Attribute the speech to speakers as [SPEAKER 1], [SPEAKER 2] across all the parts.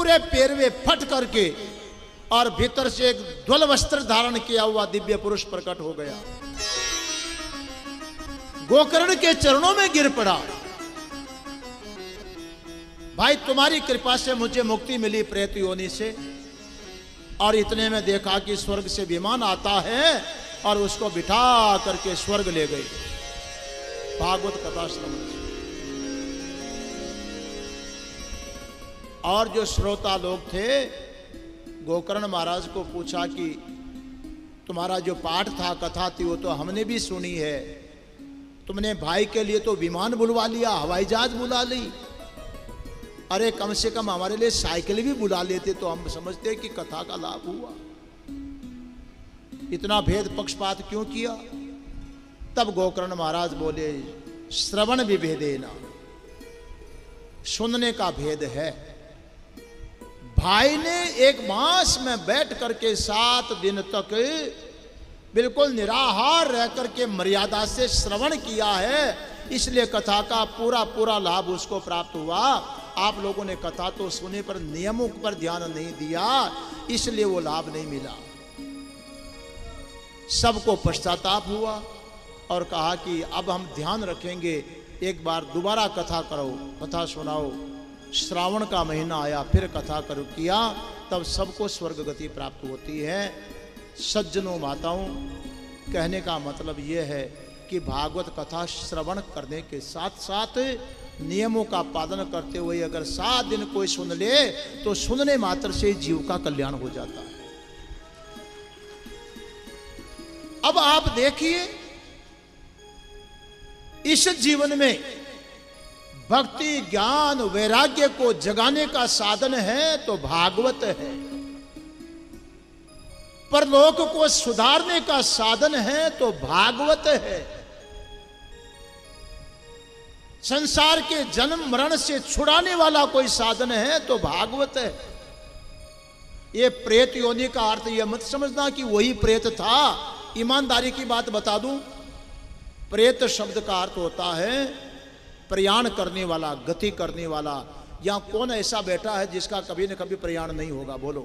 [SPEAKER 1] पूरे पेरवे फट करके और भीतर से एक ध्वल वस्त्र धारण किया हुआ दिव्य पुरुष प्रकट हो गया, गोकर्ण के चरणों में गिर पड़ा। भाई तुम्हारी कृपा से मुझे मुक्ति मिली प्रेत योनि से। और इतने में देखा कि स्वर्ग से विमान आता है और उसको बिठा करके स्वर्ग ले गई। भागवत कथा श्रवण। और जो श्रोता लोग थे गोकर्ण महाराज को पूछा कि तुम्हारा जो पाठ था, कथा थी, वो तो हमने भी सुनी है, तुमने भाई के लिए तो विमान बुलवा लिया, हवाई जहाज बुला ली, अरे कम से कम हमारे लिए साइकिल भी बुला लेते तो हम समझते कि कथा का लाभ हुआ। इतना भेद पक्षपात क्यों किया? तब गोकर्ण महाराज बोले, श्रवण विभेदेना, सुनने का भेद है। भाई ने एक मास में बैठ करके 7 दिन तक बिल्कुल निराहार रह करके मर्यादा से श्रवण किया है, इसलिए कथा का पूरा पूरा लाभ उसको प्राप्त हुआ। आप लोगों ने कथा तो सुने पर नियमों पर ध्यान नहीं दिया, इसलिए वो लाभ नहीं मिला। सबको पश्चाताप हुआ और कहा कि अब हम ध्यान रखेंगे, एक बार दोबारा कथा करो, कथा सुनाओ। श्रावण का महीना आया, फिर कथा करो किया, तब सबको स्वर्ग गति प्राप्त होती है। सज्जनों माताओं, कहने का मतलब यह है कि भागवत कथा श्रवण करने के साथ साथ नियमों का पालन करते हुए अगर 7 दिन कोई सुन ले तो सुनने मात्र से जीव का कल्याण हो जाता है। अब आप देखिए, इस जीवन में भक्ति ज्ञान वैराग्य को जगाने का साधन है तो भागवत है, परलोक को सुधारने का साधन है तो भागवत है, संसार के जन्म मरण से छुड़ाने वाला कोई साधन है तो भागवत है। ये प्रेत योनि का अर्थ यह मत समझना कि वही प्रेत था। ईमानदारी की बात बता दूं, प्रेत शब्द का अर्थ होता है प्रयाण करने वाला, गति करने वाला। यहां कौन ऐसा बैठा है जिसका कभी न कभी प्रयाण नहीं होगा? बोलो,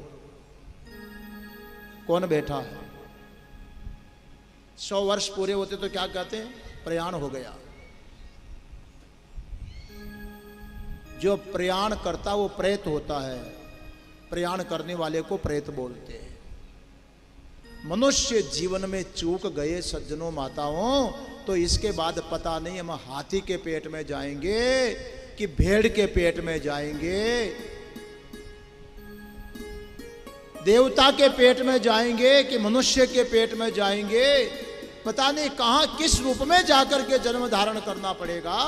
[SPEAKER 1] कौन बैठा है? 100 वर्ष पूरे होते तो क्या कहते हैं? प्रयाण हो गया। जो प्रयाण करता वो प्रेत होता है, प्रयाण करने वाले को प्रेत बोलते हैं। मनुष्य जीवन में चूक गए सज्जनों माताओं तो इसके बाद पता नहीं हम हाथी के पेट में जाएंगे कि भेड़ के पेट में जाएंगे, देवता के पेट में जाएंगे कि मनुष्य के पेट में जाएंगे, पता नहीं कहां किस रूप में जाकर के जन्म धारण करना पड़ेगा।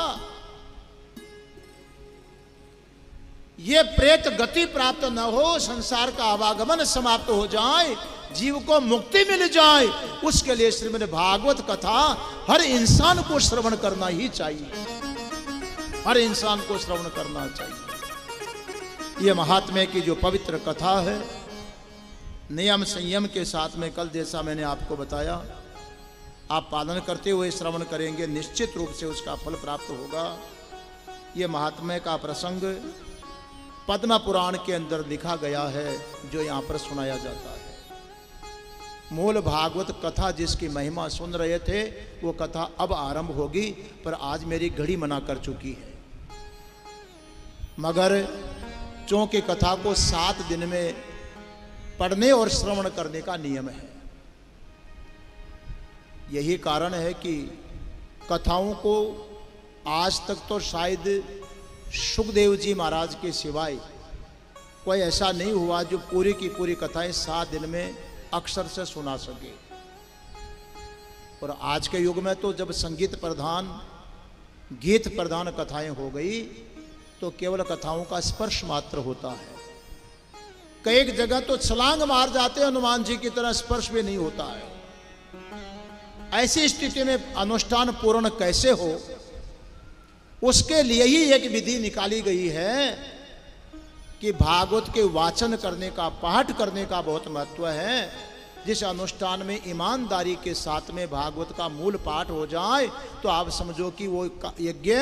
[SPEAKER 1] ये प्रेत गति प्राप्त न हो, संसार का आवागमन समाप्त हो जाए, जीव को मुक्ति मिल जाए, उसके लिए श्रीमद् भागवत कथा हर इंसान को श्रवण करना ही चाहिए, हर इंसान को श्रवण करना चाहिए। ये महात्म्य की जो पवित्र कथा है, नियम संयम के साथ में कल जैसा मैंने आपको बताया, आप पालन करते हुए श्रवण करेंगे, निश्चित रूप से उसका फल प्राप्त होगा। ये महात्म्य का प्रसंग पद्म पुराण के अंदर लिखा गया है, जो यहाँ पर सुनाया जाता है। मूल भागवत कथा जिसकी महिमा सुन रहे थे वो कथा अब आरंभ होगी, पर आज मेरी घड़ी मना कर चुकी है। मगर चूंकि कथा को 7 दिन में पढ़ने और श्रवण करने का नियम है, यही कारण है कि कथाओं को आज तक तो शायद सुखदेव जी महाराज के सिवाय कोई ऐसा नहीं हुआ जो पूरी की पूरी कथाएं 7 दिन में अक्षर से सुना सके। और आज के युग में तो जब संगीत प्रधान, गीत प्रधान कथाएं हो गई तो केवल कथाओं का स्पर्श मात्र होता है। कई जगह तो छलांग मार जाते हैं हनुमान जी की तरह, स्पर्श भी नहीं होता है। ऐसी स्थिति में अनुष्ठान पूर्ण कैसे हो, उसके लिए ही एक विधि निकाली गई है कि भागवत के वाचन करने का, पाठ करने का बहुत महत्व है। जिस अनुष्ठान में ईमानदारी के साथ में भागवत का मूल पाठ हो जाए तो आप समझो कि वो यज्ञ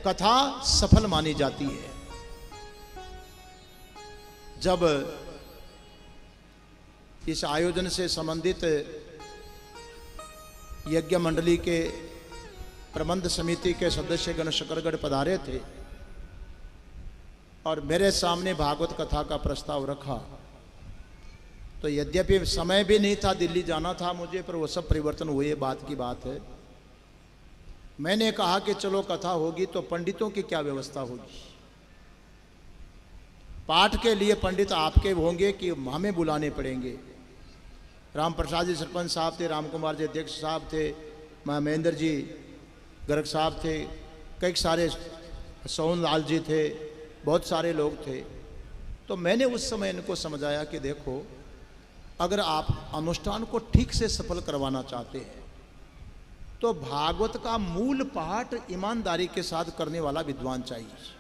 [SPEAKER 1] कथा सफल मानी जाती है। जब इस आयोजन से संबंधित यज्ञ मंडली के प्रबंध समिति के सदस्य गण शकरगढ़ पधारे थे और मेरे सामने भागवत कथा का प्रस्ताव रखा, तो यद्यपि समय भी नहीं था, दिल्ली जाना था मुझे, पर वो सब परिवर्तन हुए, बात की बात है। मैंने कहा कि चलो कथा होगी तो पंडितों की क्या व्यवस्था होगी। पाठ के लिए पंडित आपके होंगे कि हमें बुलाने पड़ेंगे। राम प्रसाद जी सरपंच साहब थे, राम कुमार जी अध्यक्ष साहब थे, महेंद्र जी गर्ग साहब थे, कई सारे सोहन लाल जी थे, बहुत सारे लोग थे। तो मैंने उस समय इनको समझाया कि देखो, अगर आप अनुष्ठान को ठीक से सफल करवाना चाहते हैं तो भागवत का मूल पाठ ईमानदारी के साथ करने वाला विद्वान चाहिए,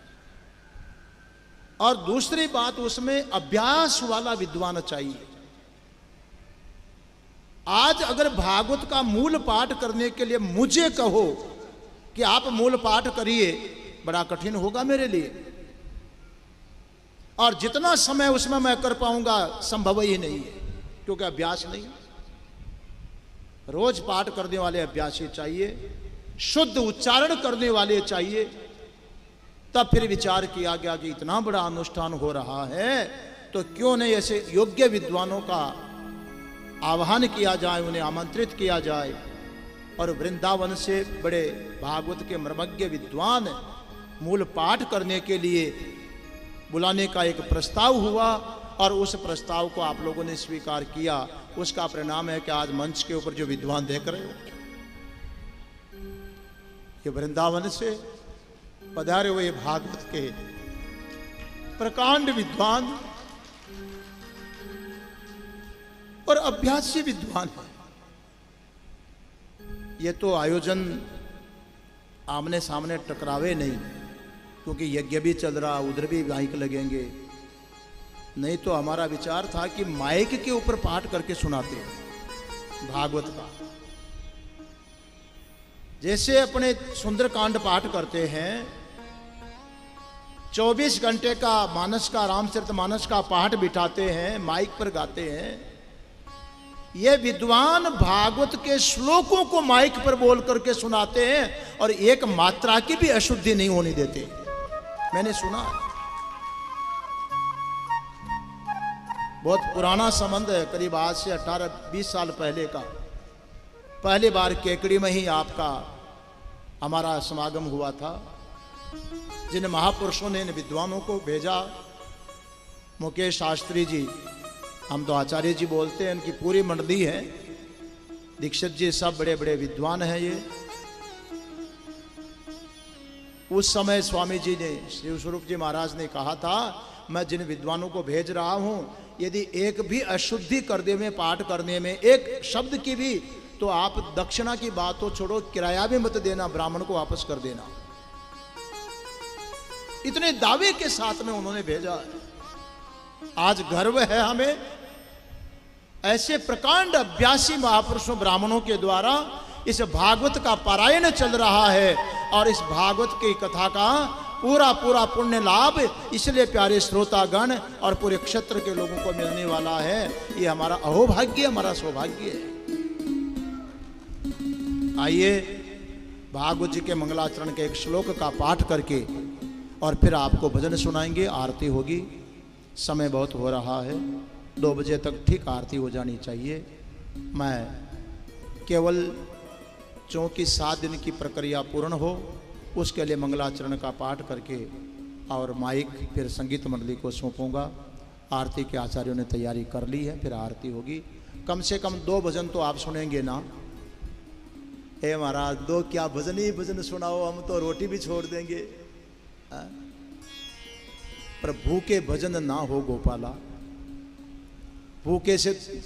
[SPEAKER 1] और दूसरी बात उसमें अभ्यास वाला विद्वान चाहिए। आज अगर भागवत का मूल पाठ करने के लिए मुझे कहो कि आप मूल पाठ करिए, बड़ा कठिन होगा मेरे लिए, और जितना समय उसमें मैं कर पाऊंगा संभव ही नहीं है, क्योंकि अभ्यास नहीं। रोज पाठ करने वाले अभ्यासी चाहिए, शुद्ध उच्चारण करने वाले चाहिए। तब फिर विचार किया गया कि इतना बड़ा अनुष्ठान हो रहा है तो क्यों नहीं ऐसे योग्य विद्वानों का आह्वान किया जाए, उन्हें आमंत्रित किया जाए, और वृंदावन से बड़े भागवत के मर्मज्ञ विद्वान मूल पाठ करने के लिए बुलाने का एक प्रस्ताव हुआ, और उस प्रस्ताव को आप लोगों ने स्वीकार किया। उसका परिणाम है कि आज मंच के ऊपर जो विद्वान देख रहे हो, ये वृंदावन से पधारे हुए भागवत के प्रकांड विद्वान और अभ्यासी विद्वान है। ये तो आयोजन आमने सामने टकरावे नहीं, क्योंकि यज्ञ भी चल रहा, उधर भी माइक लगेंगे। नहीं तो हमारा विचार था कि माइक के ऊपर पाठ करके सुनाते हैं भागवत का। जैसे अपने सुंदरकांड पाठ करते हैं, 24 घंटे का मानस का, रामचरितमानस का पाठ बिठाते हैं, माइक पर गाते हैं। ये विद्वान भागवत के श्लोकों को माइक पर बोल करके सुनाते हैं और एक मात्रा की भी अशुद्धि नहीं होने देते। मैंने सुना, बहुत पुराना संबंध है, करीब आज से 18-20 साल पहले का। पहली बार केकड़ी में ही आपका हमारा समागम हुआ था। जिन महापुरुषों ने इन विद्वानों को भेजा, मुकेश शास्त्री जी, हम तो आचार्य जी बोलते हैं, इनकी पूरी मंडली है, दीक्षित जी, सब बड़े बड़े विद्वान हैं ये। उस समय स्वामी जी ने, शिव स्वरूप जी महाराज ने कहा था, मैं जिन विद्वानों को भेज रहा हूं, यदि एक भी अशुद्धि कर दे में पाठ करने में, एक शब्द की भी, तो आप दक्षिणा की बात तो छोड़ो, किराया भी मत देना, ब्राह्मण को वापस कर देना। इतने दावे के साथ में उन्होंने भेजा है। आज गर्व है हमें, ऐसे प्रकांड अभ्यासी महापुरुषों ब्राह्मणों के द्वारा इस भागवत का पारायण चल रहा है, और इस भागवत की कथा का पूरा पूरा पुण्य लाभ इसलिए प्यारे श्रोतागण और पूरे क्षेत्र के लोगों को मिलने वाला है। ये हमारा अहोभाग्य, हमारा सौभाग्य है। आइए भागवत जी के मंगलाचरण के एक श्लोक का पाठ करके और फिर आपको भजन सुनाएंगे, आरती होगी। समय बहुत हो रहा है, 2 बजे तक ठीक आरती हो जानी चाहिए। मैं केवल चूँकि 7 दिन की प्रक्रिया पूर्ण हो, उसके लिए मंगलाचरण का पाठ करके और माइक फिर संगीत मंडली को सौंपूंगा। आरती के आचार्यों ने तैयारी कर ली है, फिर आरती होगी। कम से कम 2 भजन तो आप सुनेंगे ना। हे महाराज, 2 क्या भजन ही भजन सुनाओ, हम तो रोटी भी छोड़ देंगे। पर भूखे भजन ना हो गोपाला, भूखे से